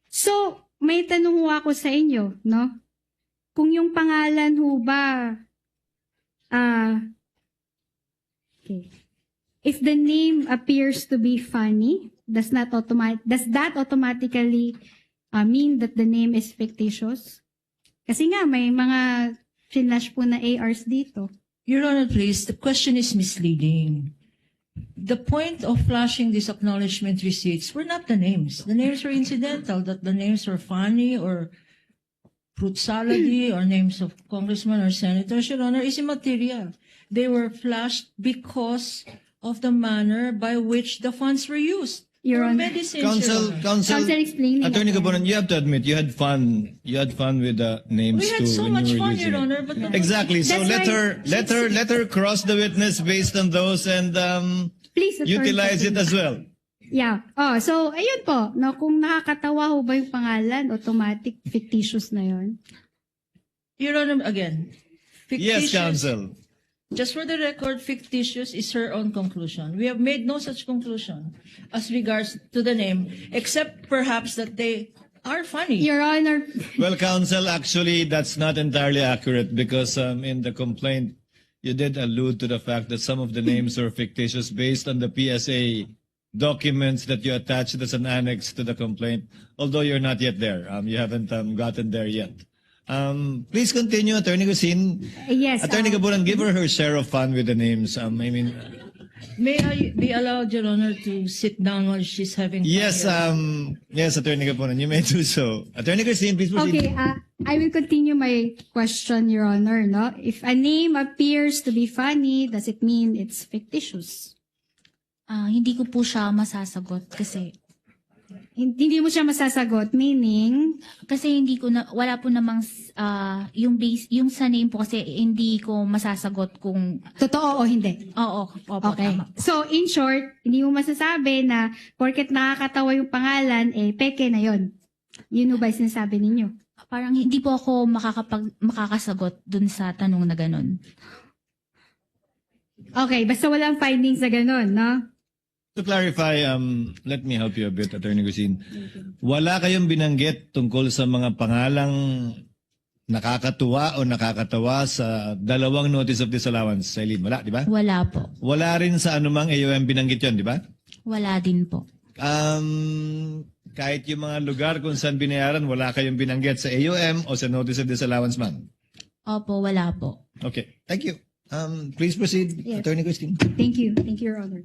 So, may tanong ho ako sa inyo, no? Kung yung pangalan ho ba, okay. If the name appears to be funny, does that automatically mean that the name is fictitious? Kasi nga, may mga flash po na ARs dito. Your Honor, please, the question is misleading. The point of flashing these acknowledgement receipts were not the names. The names were incidental, that the names were funny or fruit salady or names of congressmen or senators, Your Honor, is immaterial. They were flashed because of the manner by which the funds were used. Your For Honor. medicines, Counsel, Your Honor. counsel, Counsel explaining. Attorney again. Gabonan, you have to admit you had fun. You had fun with the names We had too so when much you were fun, using Your it. Honor, but the- Exactly. So That's let her cross the witness based on those and Please, Attorney utilize it Gabonan. as well. Yeah. Oh, so, ayun po. No, kung nakakatawa ho ba yung pangalan, automatic fictitious na yon. Your Honor, again, Yes, fictitious. counsel. Just for the record, fictitious is her own conclusion. We have made no such conclusion as regards to the name, except perhaps that they are funny. Your Honor, Well, counsel, actually, that's not entirely accurate because in the complaint, you did allude to the fact that some of the names are fictitious based on the PSA documents that you attached as an annex to the complaint, although you're not yet there. You haven't gotten there yet. Please continue, Attorney Gusin. yes. Attorney Gabonan, give her share of fun with the names. I mean, May I be allowed, Your Honor, to sit down while she's having fun? yes, Your Honor? yes, Attorney Gabonan, you may do so. Attorney Gusin, please proceed. Okay, I will continue my question, Your Honor. No? If a name appears to be funny, does it mean it's fictitious? Hindi ko po siya masasagot kasi Hindi mo siya masasagot, meaning, hindi ko na wala po namang yung base yung sa name po kasi hindi ko masasagot kung totoo o hindi. opo Okay. tama. So, in short, hindi mo masasabi na porket nakakatawa yung pangalan, peke na yon. Yun ba yung sinasabi ninyo? Parang hindi po ako makakasagot dun sa tanong na ganun. Okay, basta walang findings na ganun, no? To clarify, let me help you a bit, Attorney Gusin. Wala kayong binanggit tungkol sa mga pangalang nakakatuwa o nakakatawa sa dalawang notice of disallowance, Eileen. Wala, di ba? Wala po. Wala rin sa anumang AOM binanggit yon, di ba? Wala din po. Kahit yung mga lugar kung saan binayaran, wala kayong binanggit sa AOM o sa notice of disallowance, ma'am. Opo, wala po. Okay, thank you. Please proceed, Yes. Attorney Gusin. Thank you, Your Honor.